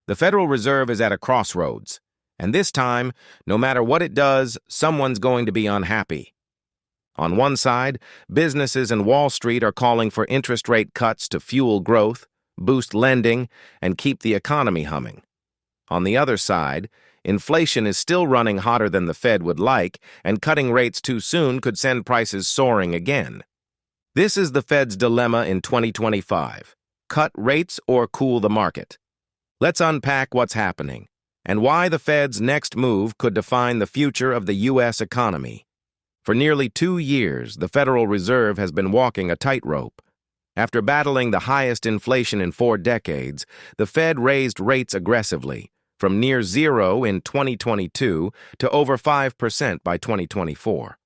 The Federal Reserve is at a crossroads, and this time, no matter what it does, someone's going to be unhappy. On one side, businesses and Wall Street are calling for interest rate cuts to fuel growth, boost lending, and keep the economy humming. On the other side, inflation is still running hotter than the Fed would like, and cutting rates too soon could send prices soaring again. This is the Fed's dilemma in 2025: cut rates or cool the market. Let's unpack what's happening and why the Fed's next move could define the future of the U.S. economy. For nearly 2 years, the Federal Reserve has been walking a tightrope. After battling the highest inflation in 4 decades, the Fed raised rates aggressively, from near zero in 2022 to over 5% by 2024.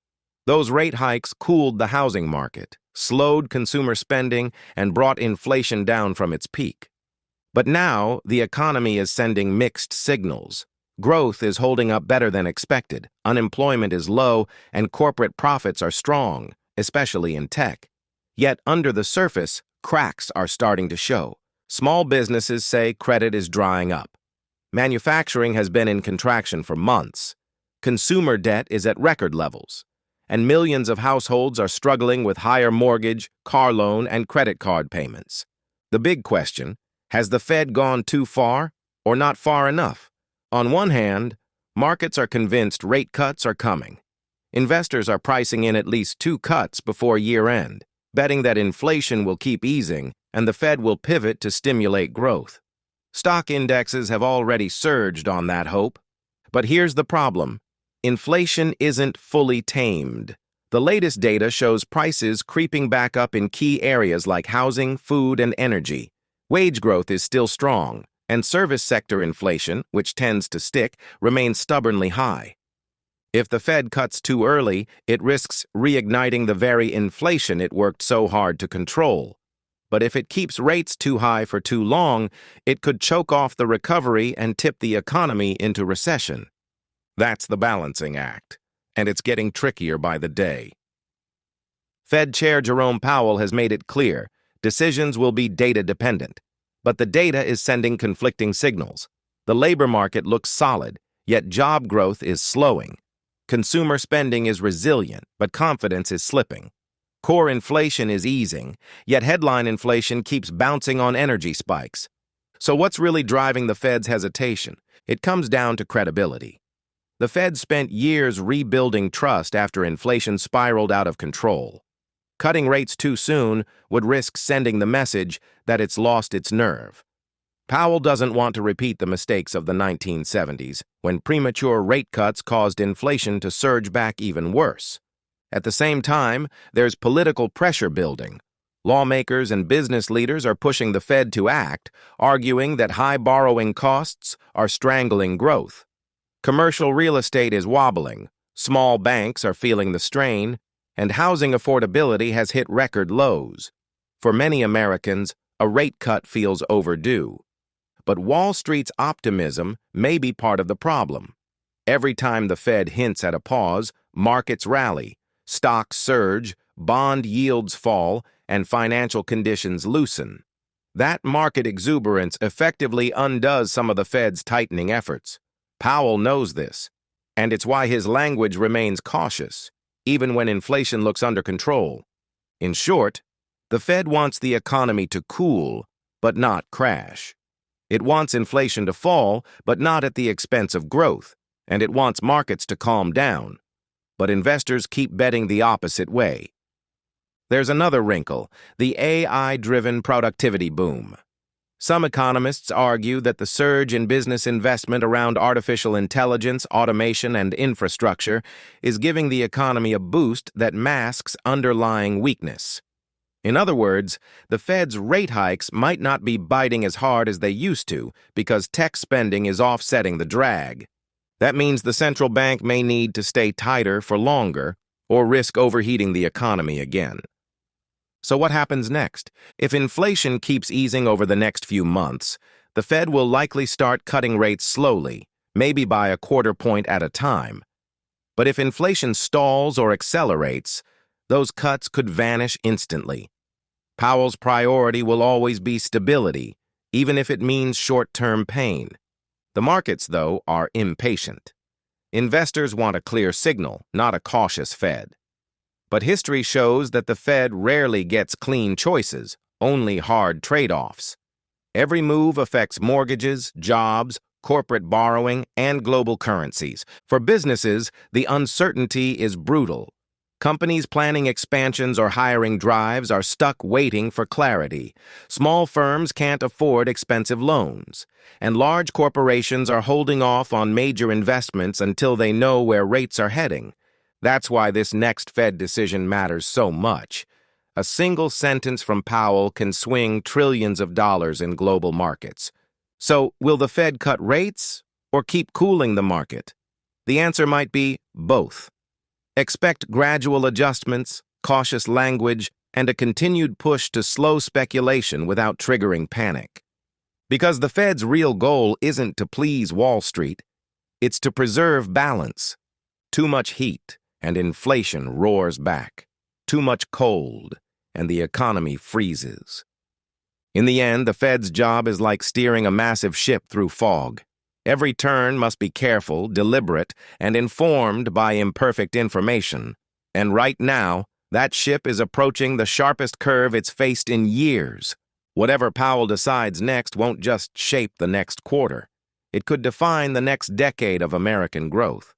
Those rate hikes cooled the housing market, slowed consumer spending, and brought inflation down from its peak. But now, the economy is sending mixed signals. Growth is holding up better than expected, unemployment is low, and corporate profits are strong, especially in tech. Yet, under the surface, cracks are starting to show. Small businesses say credit is drying up. Manufacturing has been in contraction for months. Consumer debt is at record levels, and millions of households are struggling with higher mortgage, car loan, and credit card payments. The big question: has the Fed gone too far or not far enough? On one hand, markets are convinced rate cuts are coming. Investors are pricing in at least 2 cuts before year-end, betting that inflation will keep easing and the Fed will pivot to stimulate growth. Stock indexes have already surged on that hope. But here's the problem: inflation isn't fully tamed. The latest data shows prices creeping back up in key areas like housing, food, and energy. Wage growth is still strong, and service sector inflation, which tends to stick, remains stubbornly high. If the Fed cuts too early, it risks reigniting the very inflation it worked so hard to control. But if it keeps rates too high for too long, it could choke off the recovery and tip the economy into recession. That's the balancing act, and it's getting trickier by the day. Fed Chair Jerome Powell has made it clear decisions will be data-dependent, but the data is sending conflicting signals. The labor market looks solid, yet job growth is slowing. Consumer spending is resilient, but confidence is slipping. Core inflation is easing, yet headline inflation keeps bouncing on energy spikes. So what's really driving the Fed's hesitation? It comes down to credibility. The Fed spent years rebuilding trust after inflation spiraled out of control. Cutting rates too soon would risk sending the message that it's lost its nerve. Powell doesn't want to repeat the mistakes of the 1970s, when premature rate cuts caused inflation to surge back even worse. At the same time, there's political pressure building. Lawmakers and business leaders are pushing the Fed to act, arguing that high borrowing costs are strangling growth. Commercial real estate is wobbling, small banks are feeling the strain, and housing affordability has hit record lows. For many Americans, a rate cut feels overdue. But Wall Street's optimism may be part of the problem. Every time the Fed hints at a pause, markets rally, stocks surge, bond yields fall, and financial conditions loosen. That market exuberance effectively undoes some of the Fed's tightening efforts. Powell knows this, and it's why his language remains cautious, even when inflation looks under control. In short, the Fed wants the economy to cool, but not crash. It wants inflation to fall, but not at the expense of growth, and it wants markets to calm down. But investors keep betting the opposite way. There's another wrinkle: the AI-driven productivity boom. Some economists argue that the surge in business investment around artificial intelligence, automation, and infrastructure is giving the economy a boost that masks underlying weakness. In other words, the Fed's rate hikes might not be biting as hard as they used to because tech spending is offsetting the drag. That means the central bank may need to stay tighter for longer or risk overheating the economy again. So what happens next? If inflation keeps easing over the next few months, the Fed will likely start cutting rates slowly, maybe by a quarter point at a time. But if inflation stalls or accelerates, those cuts could vanish instantly. Powell's priority will always be stability, even if it means short-term pain. The markets, though, are impatient. Investors want a clear signal, not a cautious Fed. But history shows that the Fed rarely gets clean choices, only hard trade-offs. Every move affects mortgages, jobs, corporate borrowing, and global currencies. For businesses, the uncertainty is brutal. Companies planning expansions or hiring drives are stuck waiting for clarity. Small firms can't afford expensive loans, and large corporations are holding off on major investments until they know where rates are heading. That's why this next Fed decision matters so much. A single sentence from Powell can swing trillions of dollars in global markets. So, will the Fed cut rates or keep cooling the market? The answer might be both. Expect gradual adjustments, cautious language, and a continued push to slow speculation without triggering panic. Because the Fed's real goal isn't to please Wall Street, it's to preserve balance. Too much heat, and inflation roars back. Too much cold, and the economy freezes. In the end, the Fed's job is like steering a massive ship through fog. Every turn must be careful, deliberate, and informed by imperfect information. And right now, that ship is approaching the sharpest curve it's faced in years. Whatever Powell decides next won't just shape the next quarter. It could define the next decade of American growth.